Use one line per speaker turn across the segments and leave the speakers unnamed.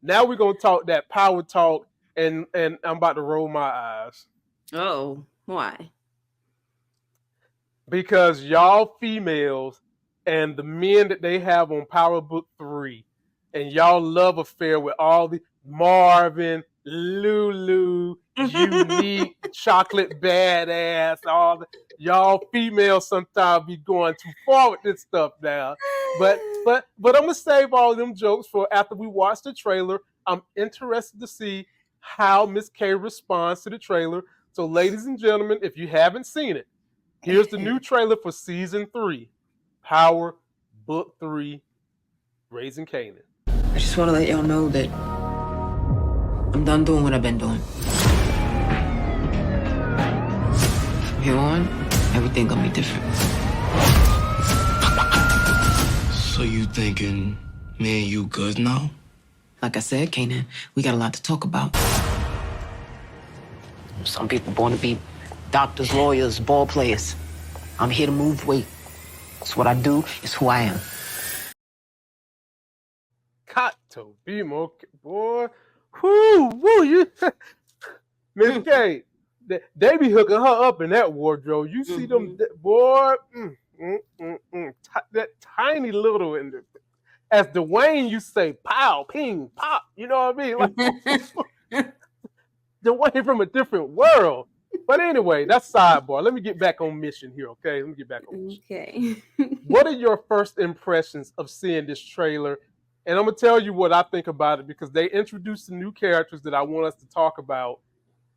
Now we're gonna talk that power talk, and I'm about to roll my eyes
Oh, why?
because y'all females and the men that they have on Power Book 3 and y'all love affair with all the Marvin, Lulu, Unique, Chocolate Badass, y'all females sometimes be going too far with this stuff now. But I'm gonna save all them jokes for after we watch the trailer. I'm interested to see how Miss K responds to the trailer. So, ladies and gentlemen, if you haven't seen it, here's the new trailer for season 3, Power Book 3, Raising Kanan.
I just want to let y'all know that I'm done doing what I've been doing. From here on, everything gonna be different.
So you thinking me and you good now?
Like I said, Kanan, we got a lot to talk about. Some people born to be doctors, lawyers, ball players. I'm here to move weight. It's what I do. It's who I am.
Got to be more, boy. Whoo, you, Miss K. They be hooking her up in that wardrobe. You see them, boy. That tiny little, as Dwayne used to say, pow, ping, pop. You know what I mean? Like, Dwayne from a different world. But anyway, that's sidebar. Let me get back on mission here, okay? Let me get back on mission.
Okay.
What are your first impressions of seeing this trailer? And I'm going to tell you what I think about it because they introduced some new characters that I want us to talk about.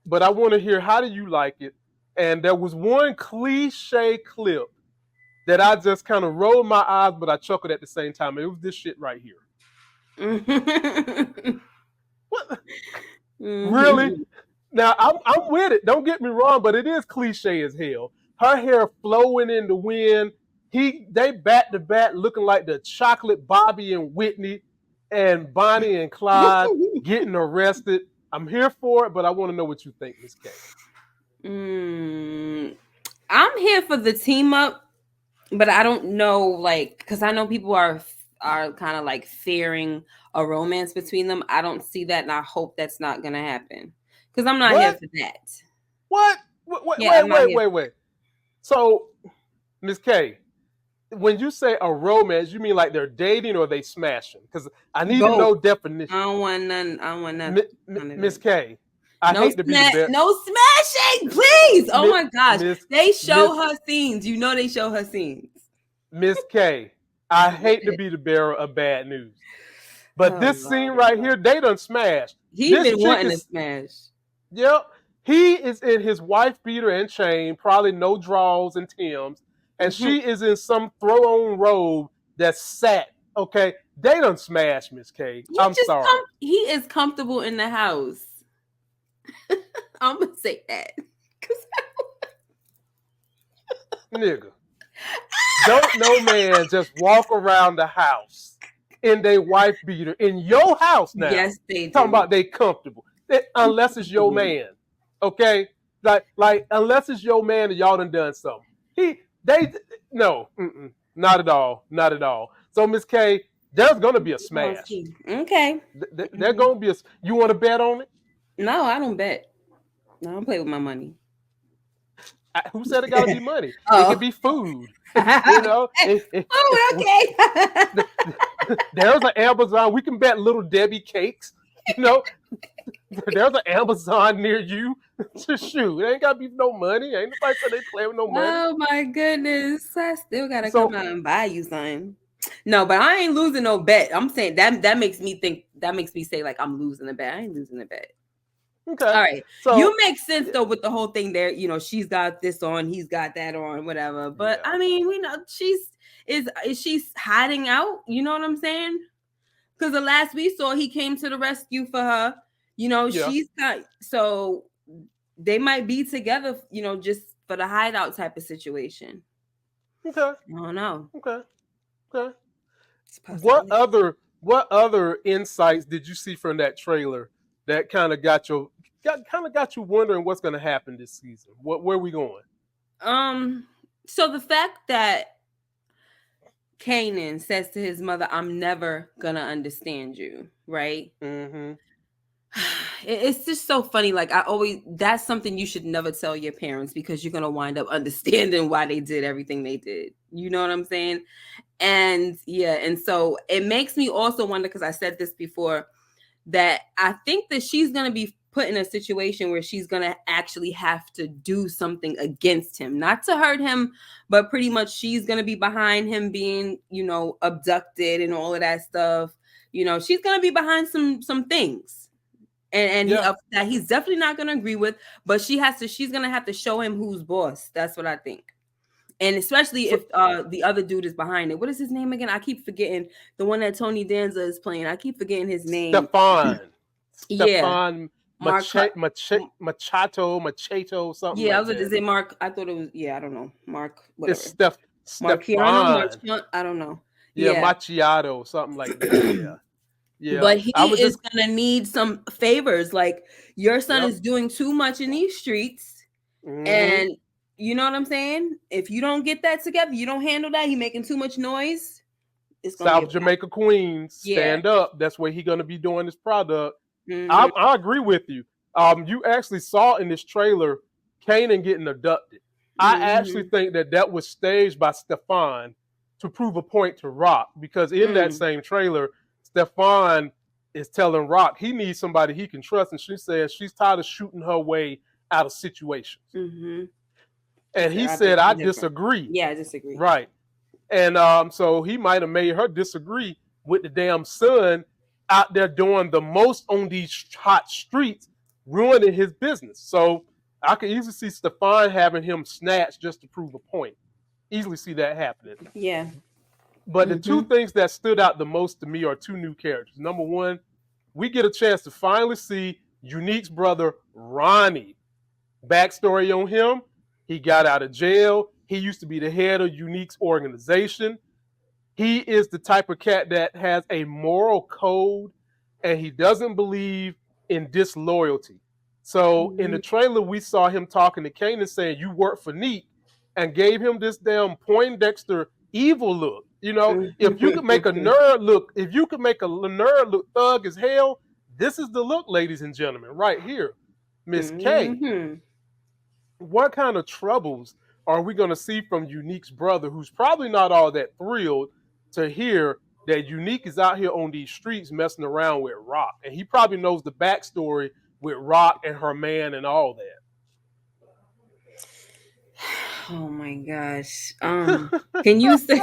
But I want to hear, how do you like it? And there was one cliche clip that I just kind of rolled my eyes, but I chuckled at the same time. It was this shit right here. What? Really? Now, I'm with it. Don't get me wrong, but it is cliche as hell. Her hair flowing in the wind. They back to back looking like the chocolate Bobby and Whitney and Bonnie and Clyde getting arrested. I'm here for it, but I want to know what you think, Miss K.
I'm here for the team up, but I don't know, like, because I know people are kind of like fearing a romance between them. I don't see that, and I hope that's not gonna happen because I'm not here for that.
What? Wait. So, Miss K, when you say a romance, you mean like they're dating or they smashing? Because I need to know definition.
I don't want none.
Miss K, I hate to be the best.
No smashing, please. Oh my gosh. They show her scenes. You know they show her scenes.
Miss K, I hate to be the bearer of bad news. But this scene right here, they done smashed.
He been wanting to smash.
Yep. He is in his wife beater and chain, probably no drawers and Timbs. And she is in some throw-on robe that's sat. Okay, they done smashed, Miss K. I'm sorry.
He is comfortable in the house. I'm gonna say that.
Nigga, don't no man just walk around the house in their wife beater in your house now.
Yes, they do.
Talking about they comfortable, unless it's your man. Okay, like unless it's your man and y'all done something. No, not at all. So Miss K, there's gonna be a smash.
Okay.
There's gonna be a. You want to bet on it?
No, I don't bet. No, I don't play with my money.
Who said it gotta be money? It could be food. You know.
Okay.
There's an Amazon. We can bet Little Debbie cakes. You know. There's an Amazon near you. Shoot, it ain't gotta be no money. Ain't nobody said they play with no money.
Oh my goodness, I still gotta come out and buy you something. No, but I ain't losing no bet. I'm saying that makes me think. That makes me say like I'm losing a bet. I ain't losing a bet.
Okay.
All right.
So
you make sense though with the whole thing there. You know, she's got this on, he's got that on, whatever. But I mean, we know is she hiding out? You know what I'm saying? Because the last we saw, he came to the rescue for her. You know, she's not. So they might be together. You know, just for the hideout type of situation.
Okay.
I don't know.
Okay. What other insights did you see from that trailer that kind of got you wondering what's going to happen this season? Where are we going?
So the fact that Kanan says to his mother, "I'm never gonna understand you," right?
Mm-hmm.
It's just so funny. Like that's something you should never tell your parents because you're gonna wind up understanding why they did everything they did. You know what I'm saying? And yeah, and so it makes me also wonder, because I said this before, that I think that she's gonna be put in a situation where she's gonna actually have to do something against him, not to hurt him, but pretty much she's gonna be behind him being, abducted and all of that stuff. She's gonna be behind some things. And that he's definitely not going to agree with, but she's going to have to show him who's boss. That's what I think. And especially if the other dude is behind it. What is his name again? I keep forgetting. The one that Tony Danza is playing. I keep forgetting his name.
Stefan.
Yeah.
Machato, something like that.
Is it Mark? I thought it was, I don't know. Mark, whatever.
It's Stefan.
I don't know.
Yeah, Macchiato, something like that, yeah. Yeah,
but he is going to need some favors. Like, your son is doing too much in these streets. Mm-hmm. And you know what I'm saying? If you don't get that together, you don't handle that, he making too much noise.
It's South Jamaica Queens, stand up. That's where he going to be doing this product. Mm-hmm. I agree with you. You actually saw in this trailer Kanan getting abducted. Mm-hmm. I actually think that was staged by Stefan to prove a point to Raq, because in that same trailer, Stefan is telling Raq he needs somebody he can trust, and she says she's tired of shooting her way out of situations. Mm-hmm. And he said, I disagree.
Yeah, I disagree.
Right. And so he might have made her disagree with the damn son out there doing the most on these hot streets, ruining his business. So I could easily see Stefan having him snatched just to prove a point. Easily see that happening.
Yeah.
But the two things that stood out the most to me are two new characters. Number one, we get a chance to finally see Unique's brother, Ronnie. Backstory on him, he got out of jail. He used to be the head of Unique's organization. He is the type of cat that has a moral code, and he doesn't believe in disloyalty. So in the trailer, we saw him talking to Kanan saying, you work for Neek, and gave him this damn Poindexter evil look. If you could make a nerd look, thug as hell, this is the look, ladies and gentlemen, right here. Miss K. What kind of troubles are we going to see from Unique's brother, who's probably not all that thrilled to hear that Unique is out here on these streets messing around with Raq? And he probably knows the backstory with Raq and her man and all that.
Oh my gosh. Can you say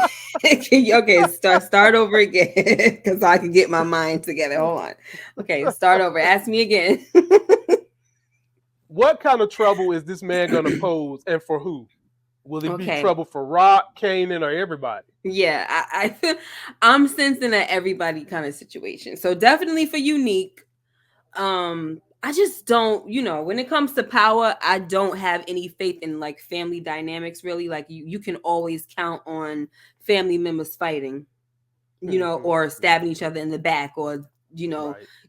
start over again, because I can get my mind together. Hold on. Okay, start over. Ask me again.
What kind of trouble is this man gonna pose, and for who? Will it be trouble for Raq, Kanan, or everybody?
Yeah, I'm sensing that everybody kind of situation. So definitely for Unique. I just don't, when it comes to power, I don't have any faith in like family dynamics, really. Like you can always count on family members fighting, or stabbing each other in the back, or,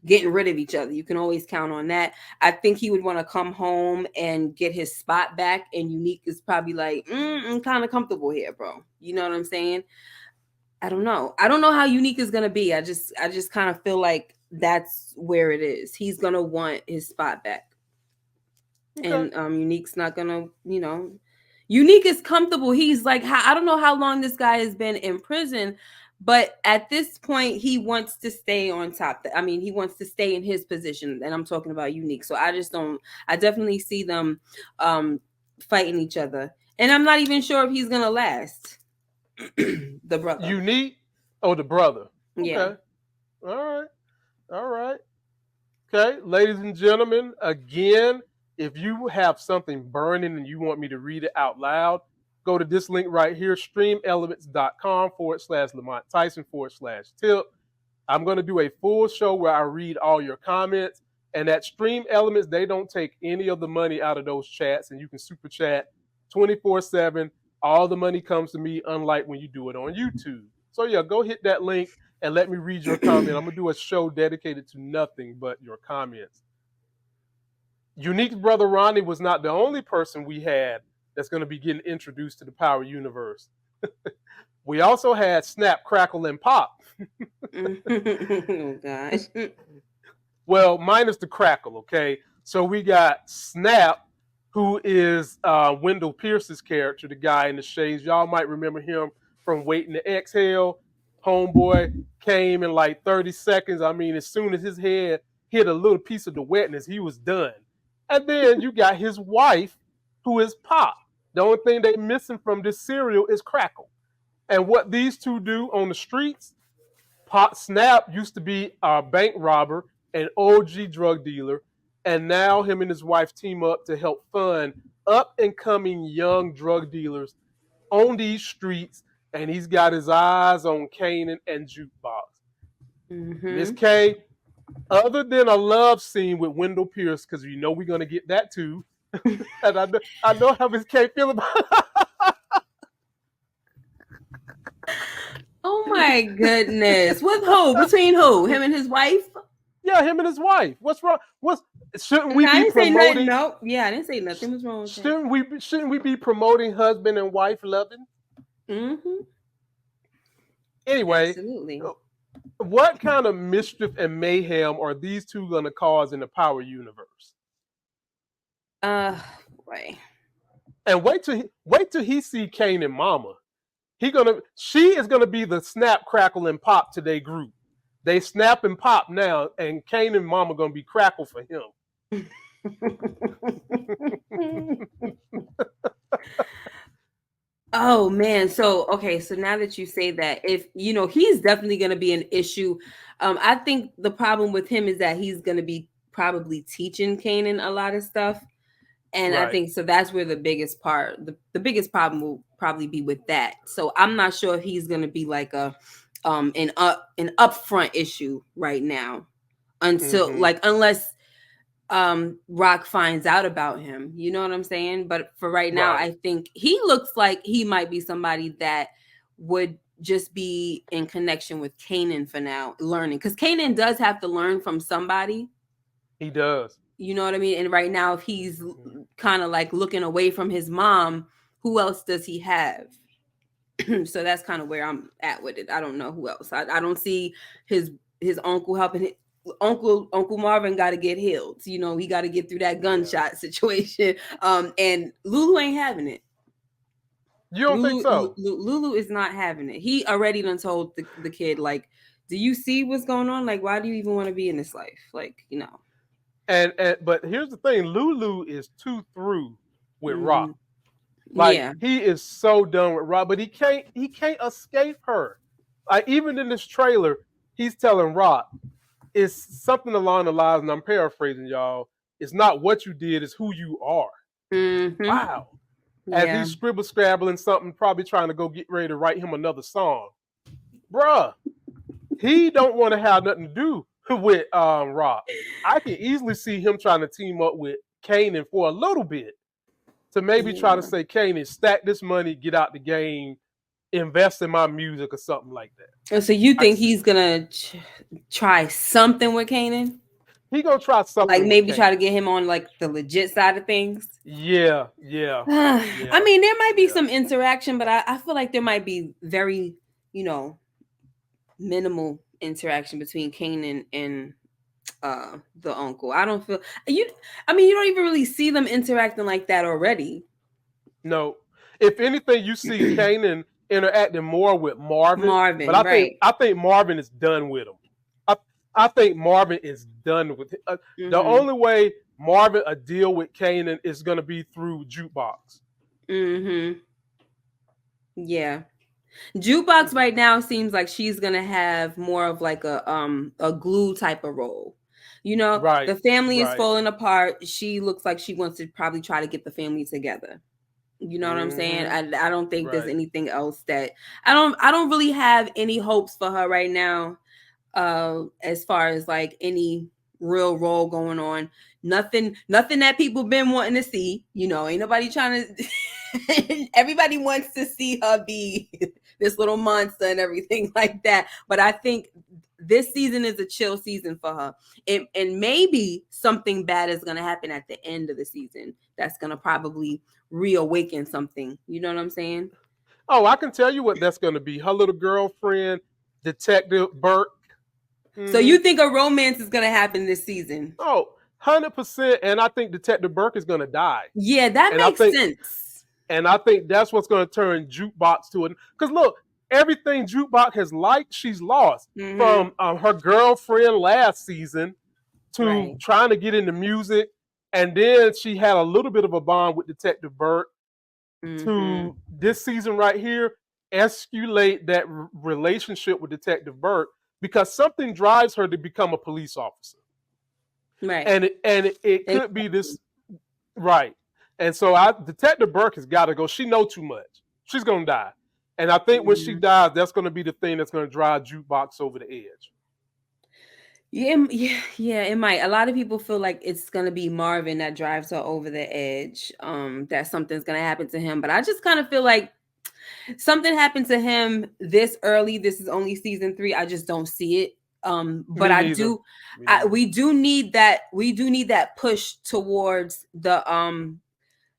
getting rid of each other. You can always count on that. I think he would want to come home and get his spot back. And Unique is probably like, I'm kind of comfortable here, bro. You know what I'm saying? I don't know. I don't know how Unique is going to be. I just kind of feel like that's where it is. He's going to want his spot back. Okay. And Unique's not going to, Unique is comfortable. He's like, I don't know how long this guy has been in prison, but at this point, he wants to stay on top. He wants to stay in his position. And I'm talking about Unique. So I definitely see them fighting each other. And I'm not even sure if he's going to last. The brother.
Unique? Oh, the brother. Okay.
Yeah.
All right. Okay, ladies and gentlemen, again, if you have something burning and you want me to read it out loud, go to this link right here, streamelements.com/Lamont Tyson /tip. I'm going to do a full show where I read all your comments. And at Stream Elements, they don't take any of the money out of those chats, and you can super chat 24/7. All the money comes to me, unlike when you do it on YouTube. So yeah, go hit that link and let me read your comment. I'm going to do a show dedicated to nothing but your comments. Unique's brother Ronnie was not the only person we had that's going to be getting introduced to the Power Universe. We also had Snap, Crackle, and Pop.
Oh gosh.
Well, minus the crackle, okay? So we got Snap, who is Wendell Pierce's character, the guy in the shades. Y'all might remember him from Waiting to Exhale. Homeboy came in like 30 seconds. I mean, as soon as his head hit a little piece of the wetness, he was done. And then you got his wife, who is Pop. The only thing they missing from this serial is Crackle. And what these two do on the streets, Pop Snap used to be a bank robber, an OG drug dealer, and now him and his wife team up to help fund up and coming young drug dealers on these streets, and he's got his eyes on Kanan and Jukebox. Miss K, other than a love scene with Wendell Pierce, because you know we're gonna get that too, and I know how Miss K feel about it.
Oh my goodness. With who? Between who? Him and his wife?
Yeah, him and his wife. What's wrong? Shouldn't we
I
be
didn't say
promoting?
nothing. No. Yeah, I didn't say nothing was wrong with that.
Shouldn't we be promoting husband and wife loving? Anyway,
absolutely.
What kind of mischief and mayhem are these two going to cause in the Power universe?
Boy.
And wait till he see Kanan Mama. She is gonna be the Snap, Crackle, and Pop to their group. They Snap and Pop now, and Kanan Mama gonna be Crackle for him.
Oh man, so now that you say that, if you know, he's definitely going to be an issue. I think the problem with him is that he's going to be probably teaching Kanan a lot of stuff, and right. I think so that's where the biggest part, the biggest problem will probably be with that. So I'm not sure if he's going to be like an upfront issue right now until unless Raq finds out about him, you know what I'm saying? But for right now, I think he looks like he might be somebody that would just be in connection with Kanan for now, learning, because Kanan does have to learn from somebody.
He does.
You know what I mean? And right now, if he's kind of like looking away from his mom, who else does he have? So that's kind of where I'm at with it. I don't know who else. I don't see his uncle helping him. Uncle Marvin got to get healed. You know, he got to get through that gunshot situation. And Lulu ain't having it.
You don't think so?
Lulu is not having it. He already done told the kid, like, do you see what's going on? Like, why do you even want to be in this life? Like, you know. And
but here's the thing, Lulu is too through with Raq. Like he is so done with Raq, but he can't escape her. Like even in this trailer, he's telling Raq, it's something along the lines, and I'm paraphrasing y'all, it's not what you did, it's who you are. Wow. As he's scrabbling something, probably trying to go get ready to write him another song. Bruh, he don't want to have nothing to do with Raq. I can easily see him trying to team up with Kanan for a little bit to maybe try to say, Kanan, stack this money, get out the game, invest in my music or something like that.
So you think he's gonna try something with Kanan?
He gonna try something,
like maybe try to get him on like the legit side of things.
Yeah.
I mean, there might be some interaction, but I feel like there might be very, minimal interaction between Kanan and the uncle. I don't feel you don't even really see them interacting like that already.
No. If anything, you see Kanan interacting more with Marvin, but I think Marvin is done with him. I think Marvin is done with it. The only way Marvin will deal with Kanan is going to be through Jukebox.
Yeah. Jukebox right now seems like she's going to have more of like a glue type of role. The family is falling apart. She looks like she wants to probably try to get the family together. You know what I'm saying? I don't think there's anything else that I don't really have any hopes for her right now. As far as like any real role going on, nothing that people been wanting to see. Ain't nobody trying to. Everybody wants to see her be this little monster and everything like that. But I think this season is a chill season for her, and maybe something bad is going to happen at the end of the season. That's going to probably reawaken something. You know what I'm saying?
Oh, I can tell you what that's going to be. Her little girlfriend, Detective Burke.
So you think a romance is going to happen this season?
Oh, 100%. And I think Detective Burke is going to die.
Yeah, that makes sense.
And I think that's what's going to turn Jukebox to it. Because look, everything Jukebox has liked, she's lost. From her girlfriend last season to trying to get into music. And then she had a little bit of a bond with Detective Burke. To this season right here, escalate that relationship with Detective Burke because something drives her to become a police officer.
Right.
And it could be this, right. And so Detective Burke has got to go. She knows too much. She's going to die. And I think when she dies, that's going to be the thing that's going to drive Jukebox over the edge.
Yeah, it might. A lot of people feel like it's gonna be Marvin that drives her over the edge. That something's gonna happen to him. But I just kind of feel like something happened to him this early. This is only season 3. I just don't see it. But we do need that. We do need that push towards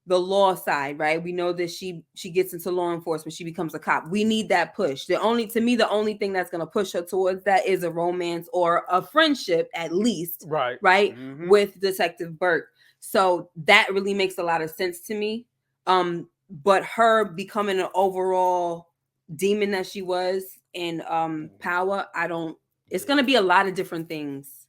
the law side, right? We know that she gets into law enforcement, she becomes a cop. We need that push. The only thing that's going to push her towards that is a romance or a friendship, at least, right? With Detective Burke. So that really makes a lot of sense to me. But her becoming an overall demon that she was in Power, it's going to be a lot of different things.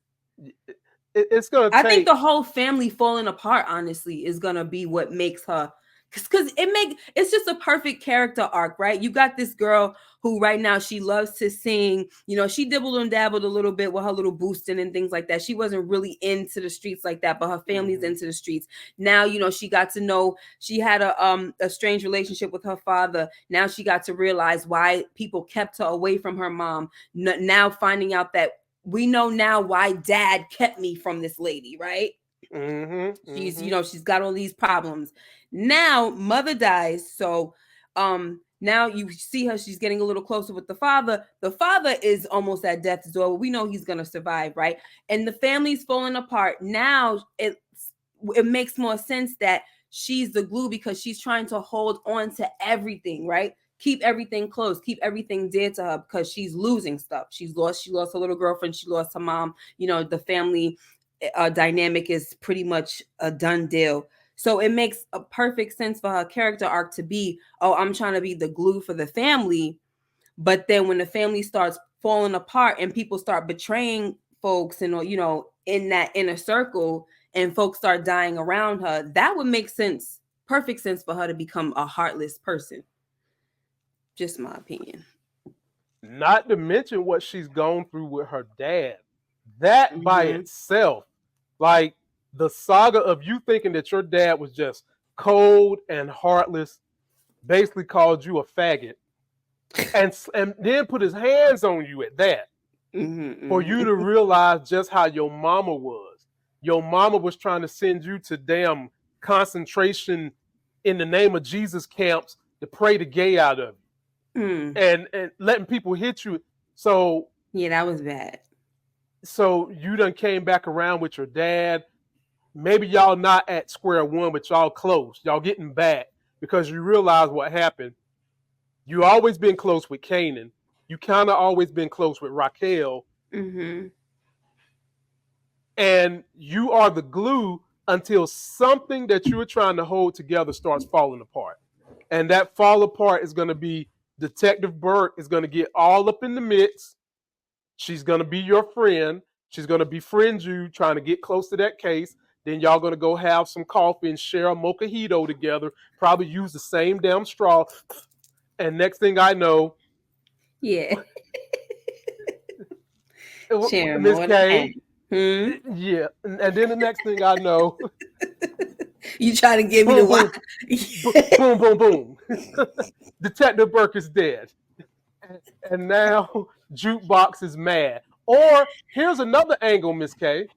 It's gonna.
I think the whole family falling apart, honestly, is gonna be what makes her, because it's just a perfect character arc, right? You got this girl who right now she loves to sing. You know, she dibbled and dabbled a little bit with her little boosting and things like that. She wasn't really into the streets like that, but her family's into the streets now. You know, she got to know she had a strange relationship with her father. Now she got to realize why people kept her away from her mom. Now finding out that. We know now why dad kept me from this lady, right? She's, you know, she's got all these problems. Now mother dies. So now you see her, she's getting a little closer with the father. The father is almost at death's door. We know he's gonna survive, right? And the family's falling apart. Now it makes more sense that she's the glue because she's trying to hold on to everything, right? Keep everything close, keep everything dear to her because she's losing stuff. She lost her little girlfriend, she lost her mom. You know, the family dynamic is pretty much a done deal. So it makes a perfect sense for her character arc to be, oh, I'm trying to be the glue for the family. But then when the family starts falling apart and people start betraying folks and, you know, in that inner circle and folks start dying around her, that would make sense, perfect sense for her to become a heartless person. Just my opinion.
Not to mention what she's gone through with her dad. That by itself, like the saga of you thinking that your dad was just cold and heartless, basically called you a faggot, and then put his hands on you at that, for you to realize just how your mama was. Your mama was trying to send you to damn concentration in the name of Jesus camps to pray the gay out of you. And letting people hit you. So
yeah, that was bad.
So you done came back around with your dad. Maybe y'all not at square one, but y'all close. Y'all getting back because you realize what happened. You always been close with Kanan. You kind of always been close with Raquel. And you are the glue until something that you were trying to hold together starts falling apart. And that fall apart is going to be Detective Burke is going to get all up in the mix. She's going to be your friend. She's going to befriend you, trying to get close to that case. Then y'all going to go have some coffee and share a mojito together. Probably use the same damn straw. And next thing I know,
yeah,
Miss K, yeah. And then the next thing I know,
you trying to give me the why?
Boom, boom, boom. Detective Burke is dead. And now Jukebox is mad. Or here's another angle, Miss K.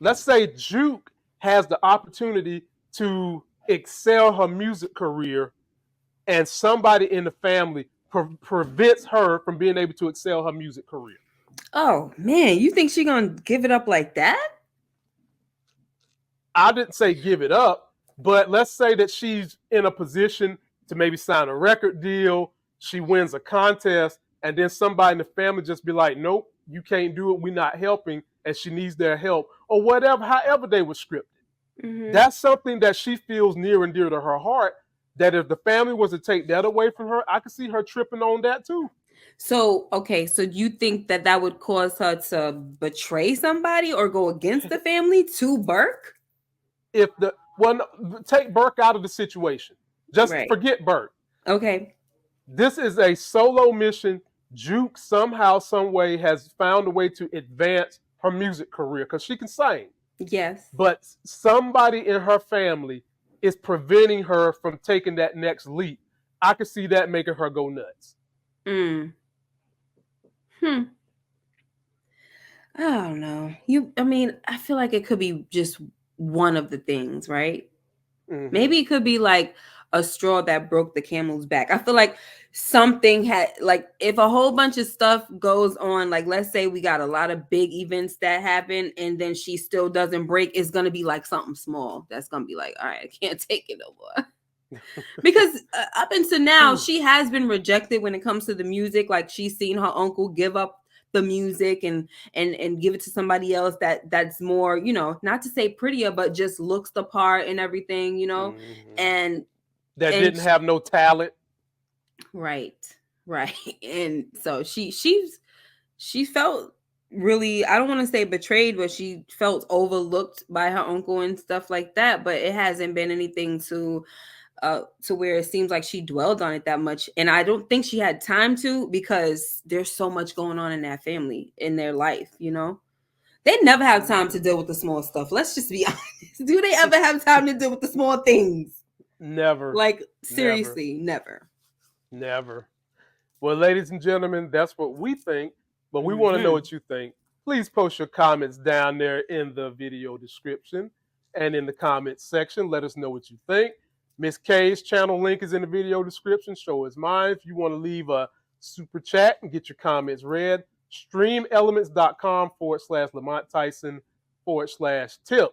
Let's say Juke has the opportunity to excel her music career and somebody in the family prevents her from being able to excel her music career.
Oh, man. You think she's going to give it up like that?
I didn't say give it up, but let's say that she's in a position to maybe sign a record deal. She wins a contest, and then somebody in the family just be like, nope, you can't do it. We're not helping, and she needs their help, or whatever, however they were scripted. Mm-hmm. That's something that she feels near and dear to her heart, that if the family was to take that away from her, I could see her tripping on that too.
So, okay, so do you think that would cause her to betray somebody or go against the family to Burke?
Take Burke out of the situation. Just forget Burke.
Okay.
This is a solo mission. Juke somehow, some way has found a way to advance her music career because she can sing.
Yes.
But somebody in her family is preventing her from taking that next leap. I could see that making her go nuts.
I don't know. I feel like it could be just one of the things, right? Mm-hmm. Maybe it could be like a straw that broke the camel's back. I feel like something had, like, if a whole bunch of stuff goes on, like, let's say we got a lot of big events that happen and then she still doesn't break, it's going to be like something small that's going to be like, all right, I can't take it no more. Because up until now, she has been rejected when it comes to the music. Like, she's seen her uncle give up the music and give it to somebody else that's more, you know, not to say prettier, but just looks the part and everything, you know, and
didn't have no talent.
Right. And so she felt really, I don't want to say betrayed, but she felt overlooked by her uncle and stuff like that. But it hasn't been anything to where it seems like she dwelled on it that much. And I don't think she had time to, because there's so much going on in that family, in their life, you know? They never have time to deal with the small stuff. Let's just be honest. Do they ever have time to deal with the small things?
Never.
Like, seriously, never.
Well, ladies and gentlemen, that's what we think, but we want to know what you think. Please post your comments down there in the video description and in the comments section. Let us know what you think. Miss K's channel link is in the video description. So is mine. If you want to leave a super chat and get your comments read, streamelements.com/Lamont Tyson /tip.